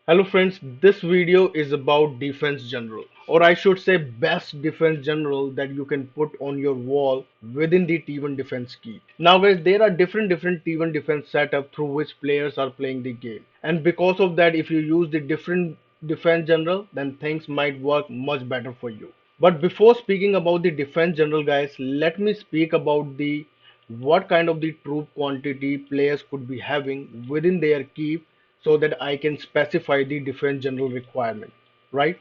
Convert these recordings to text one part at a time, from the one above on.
Hello friends, this video is about defense general, or I should say best defense general that you can put on your wall within the T1 defense key. Now guys, there are different T1 defense setup through which players are playing the game. And because of that, if you use the different defense general, then things might work much better for you. But before speaking about the defense general guys, let me speak about the what kind of the troop quantity players could be having within their keep so that I can specify the defense general requirement, right?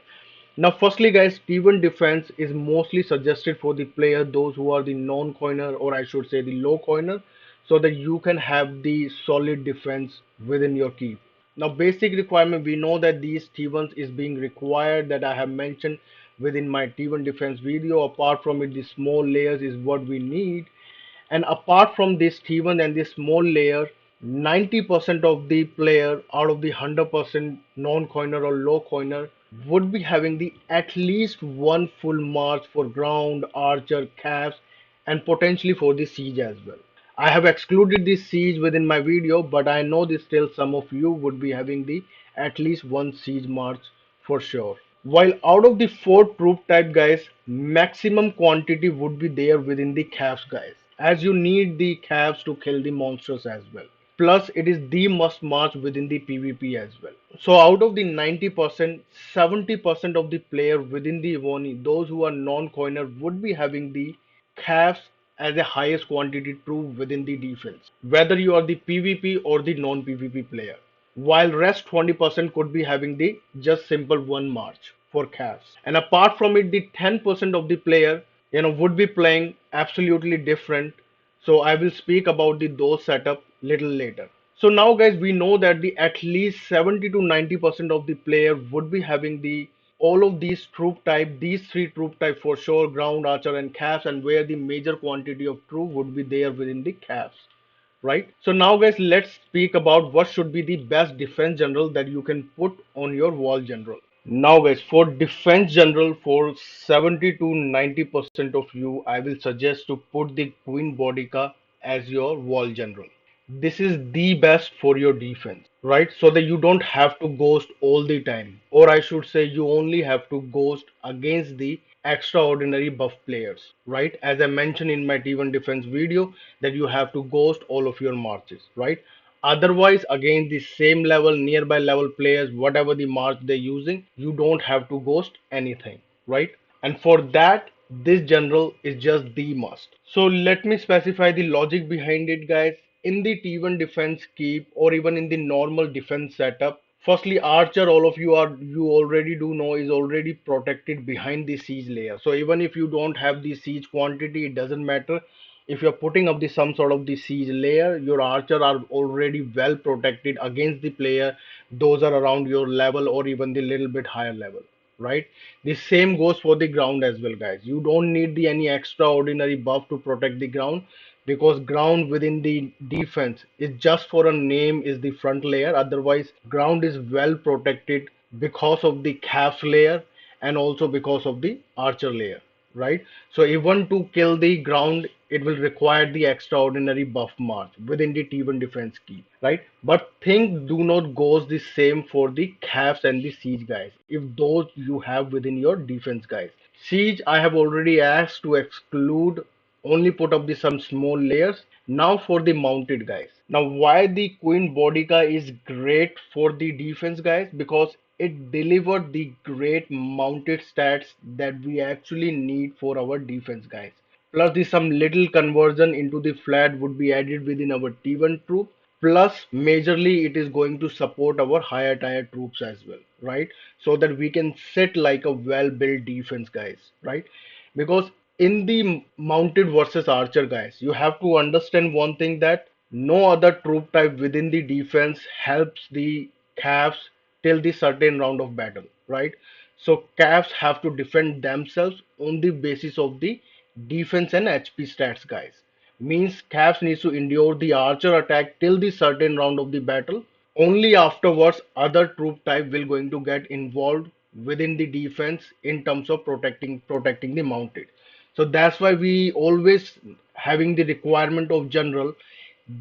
Now, firstly, guys, T1 defense is mostly suggested for the player, those who are the non-coiner, or I should say the low coiner, so that you can have the solid defense within your keep. Now, basic requirement, we know that these T1s is being required that I have mentioned within my T1 defense video. Apart from it, the small layers is what we need, and apart from this T1 and this small layer, 90% of the player out of the 100% non-coiner or low coiner would be having the at least one full march for ground, archer, caps, and potentially for the siege as well. I have excluded the siege within my video, but I know that still some of you would be having the at least one siege march for sure. While out of the four troop type guys, maximum quantity would be there within the caps guys, as you need the caps to kill the monsters as well. Plus, it is the must march within the PvP as well. So, out of the 90%, 70% of the player within the Evony, those who are non-coiner, would be having the caps as the highest quantity troop within the defense, whether you are the PvP or the non-PvP player. While rest 20% could be having the just simple one march for caps. And apart from it, the 10% of the player, would be playing absolutely different. So I will speak about the those setup little later. So now guys, we know that the at least 70 to 90% of the player would be having the all of these troop type, these three troop type for sure, ground, archer and caps, and where the major quantity of troop would be there within the caps, right? So now guys, let's speak about what should be the best defense general that you can put on your wall general. Now guys, for defense general, for 70 to 90% of you, I will suggest to put the Queen Boudica as your wall general. This is the best for your defense, right? So that you don't have to ghost all the time, or I should say you only have to ghost against the extraordinary buff players, right? As I mentioned in my T1 defense video, that you have to ghost all of your marches, right? Otherwise, again, the same level, nearby level players, whatever the march they're using, you don't have to ghost anything, right? And for that, this general is just the must. So let me specify the logic behind it, guys. In the T1 defense keep or even in the normal defense setup, firstly, Archer, all of you already do know is already protected behind the siege layer. So even if you don't have the siege quantity, it doesn't matter. If you're putting up the some sort of the siege layer, your archer are already well protected against the player. Those are around your level or even the little bit higher level, right? The same goes for the ground as well, guys. You don't need the any extraordinary buff to protect the ground, because ground within the defense is just for a name is the front layer. Otherwise, ground is well protected because of the caps layer and also because of the archer layer, right? So even to kill the ground, it will require the extraordinary buff march within the T1 defense key, right? But things do not goes the same for the caps and the siege guys. If those you have within your defense guys, siege I have already asked to exclude, only put up the some small layers. Now for the mounted guys. Now why the Queen Boudica is great for the defense guys? Because it delivered the great mounted stats that we actually need for our defense guys. Plus the some little conversion into the flat would be added within our T1 troop. Plus majorly it is going to support our higher tier troops as well, right? So that we can sit like a well built defense guys, right? Because in the mounted versus archer guys, you have to understand one thing, that no other troop type within the defense helps the caps till the certain round of battle, right? So caps have to defend themselves on the basis of the defense and HP stats guys. Means caps needs to endure the archer attack till the certain round of the battle. Only afterwards other troop type will going to get involved within the defense in terms of protecting the mounted. So that's why we always having the requirement of general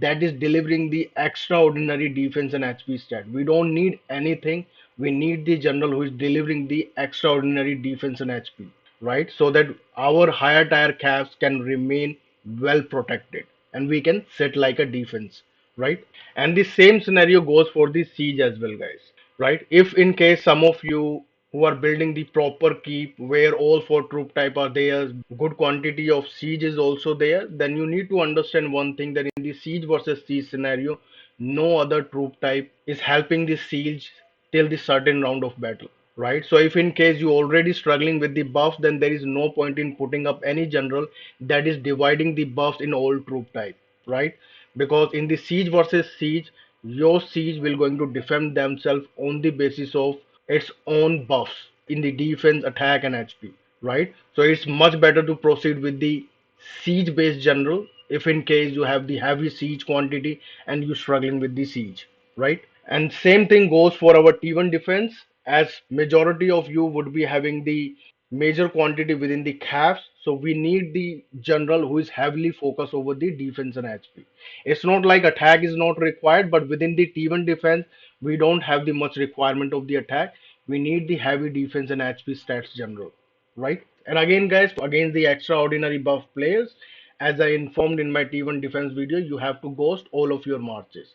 that is delivering the extraordinary defense and HP stat. We don't need anything. We need the general who is delivering the extraordinary defense and HP, right? So that our higher tier caps can remain well protected and we can set like a defense, right? And the same scenario goes for the siege as well, guys, right? If in case some of you who are building the proper keep where all four troop type are there, good quantity of siege is also there, then you need to understand one thing, that in the siege versus siege scenario, no other troop type is helping the siege till the certain round of battle, right? So if in case you already struggling with the buffs, then there is no point in putting up any general that is dividing the buffs in all troop type, right? Because in the siege versus siege, your siege will going to defend themselves on the basis of its own buffs in the defense, attack, and HP, right? So it's much better to proceed with the siege based general if in case you have the heavy siege quantity and you struggling with the siege, right? And same thing goes for our T1 defense, as majority of you would be having the major quantity within the caps. So we need the general who is heavily focused over the defense and HP. It's not like attack is not required, but within the T1 defense, we don't have the much requirement of the attack. We need the heavy defense and HP stats general, right? And again, guys, against the extraordinary buff players, as I informed in my T1 defense video, you have to ghost all of your marches,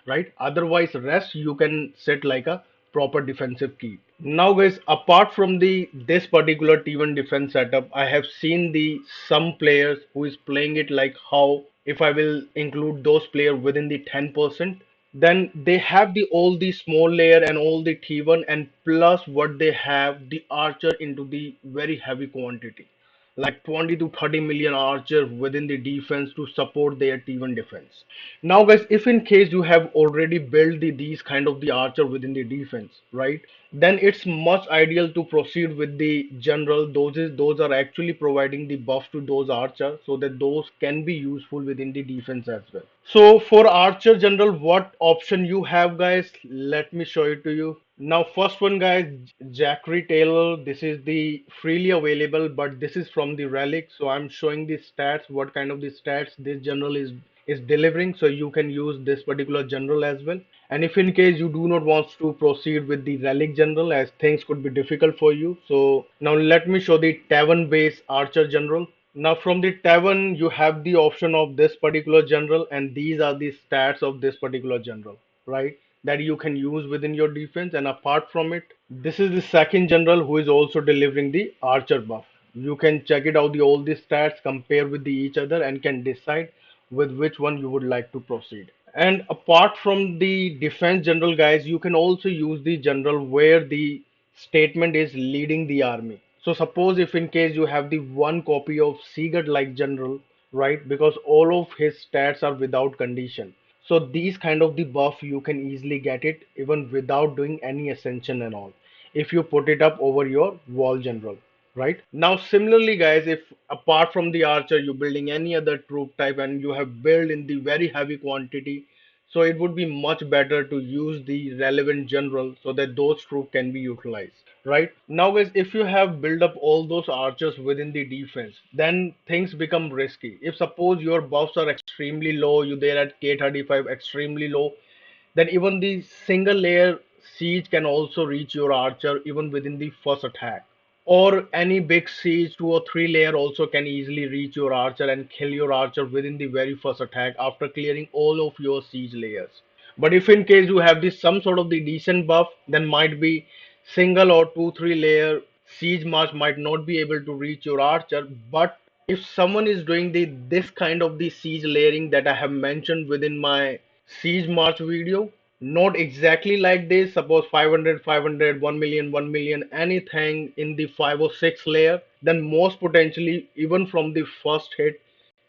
right? Otherwise, rest you can set like a proper defensive keep. Now, guys, apart from the this particular T1 defense setup, I have seen the some players who is playing it like how, if I will include those players within the 10%, then they have the all the small layer and all the T1, and plus what they have the archer into the very heavy quantity, like 20 to 30 million archers within the defense to support their T1 defense. Now, guys, if in case you have already built these kind of the archer within the defense, right, then it's much ideal to proceed with the general. Those are actually providing the buff to those archers so that those can be useful within the defense as well. So for Archer General, what option you have, guys? Let me show it to you. Now, first one, guys, Jackery Taylor. This is the freely available, but this is from the relic. So I'm showing the stats, what kind of the stats this general is delivering. So you can use this particular general as well. And if in case you do not want to proceed with the relic general, as things could be difficult for you, so now let me show the tavern based Archer General. Now from the tavern, you have the option of this particular general, and these are the stats of this particular general, right? That you can use within your defense. And apart from it, this is the second general who is also delivering the archer buff. You can check it out, the all the stats, compare with the each other, and can decide with which one you would like to proceed. And apart from the defense general, guys, you can also use the general where the statement is leading the army. So suppose if in case you have the one copy of Sigurd like general, right? Because all of his stats are without condition. So these kind of the buff you can easily get it even without doing any ascension and all. If you put it up over your wall general, right? Now similarly, guys, if apart from the archer you're building any other troop type and you have built in the very heavy quantity, so it would be much better to use the relevant general so that those troops can be utilized, right? Now, guys, if you have built up all those archers within the defense, then things become risky. If suppose your buffs are extremely low, you there at K35 extremely low, then even the single layer siege can also reach your archer even within the first attack. Or any big siege, 2 or 3 layer also can easily reach your archer and kill your archer within the very first attack after clearing all of your siege layers. But if in case you have this some sort of the decent buff, then might be single or 2 3 layer siege march might not be able to reach your archer. But if someone is doing the this kind of the siege layering that I have mentioned within my siege march video, not exactly like this, suppose 500 500 1 million 1 million anything in the 5 or 6 layer, then most potentially even from the first hit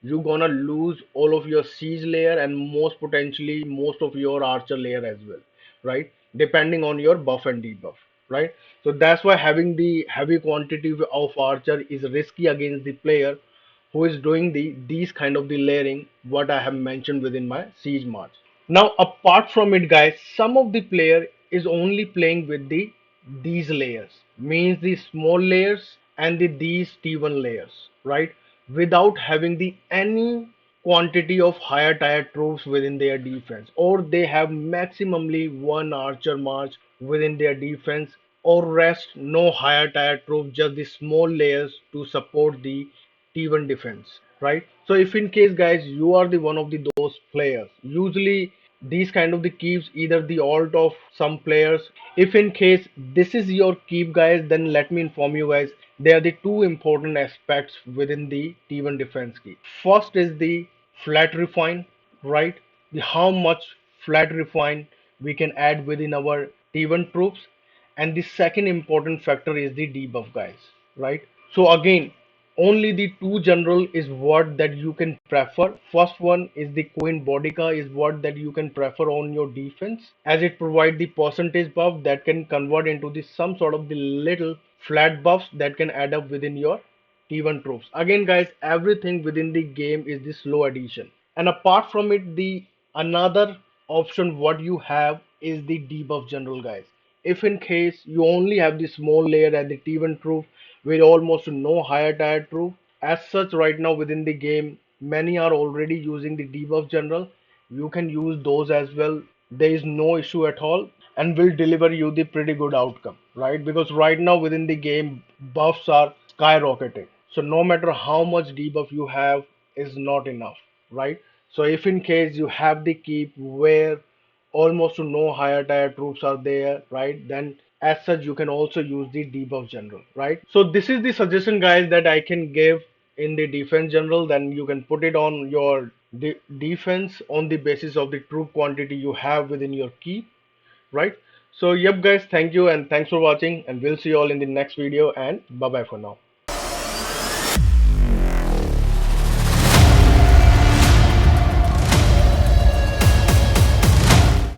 you're gonna lose all of your siege layer and most potentially most of your archer layer as well, right? Depending on your buff and debuff, right? So that's why having the heavy quantity of archer is risky against the player who is doing these kind of the layering what I have mentioned within my siege march. Now, apart from it, guys, some of the player is only playing with these layers, means the small layers and these T1 layers, right? Without having the any quantity of higher tier troops within their defense, or they have maximally one archer march within their defense, or rest no higher tier troops, just the small layers to support the T1 defense, right? So if in case guys you are the one of the those players, usually these kind of the keeps either the alt of some players. If in case this is your keep guys, then let me inform you guys, they are the two important aspects within the T1 defense key. First is the flat refine, right? The how much flat refine we can add within our T1 troops. And the second important factor is the debuff guys, right? So again, only the two general is what that you can prefer. First one is the Queen Boudica is what that you can prefer on your defense, as it provide the percentage buff that can convert into the some sort of the little flat buffs that can add up within your T1 troops. Again guys, everything within the game is the slow addition. And apart from it, the another option what you have is the debuff general guys. If in case you only have the small layer and the T1 troop with almost no higher tier troop, as such right now within the game, many are already using the debuff general. You can use those as well. There is no issue at all and will deliver you the pretty good outcome, right? Because right now within the game, buffs are skyrocketing. So no matter how much debuff you have is not enough, right? So if in case you have the keep where almost no higher tier troops are there, right? Then as such you can also use the debuff general, right? So this is the suggestion guys that I can give in the defense general. Then you can put it on your defense on the basis of the troop quantity you have within your key, right? So yep guys, thank you and thanks for watching, and we'll see you all in the next video, and bye bye for now.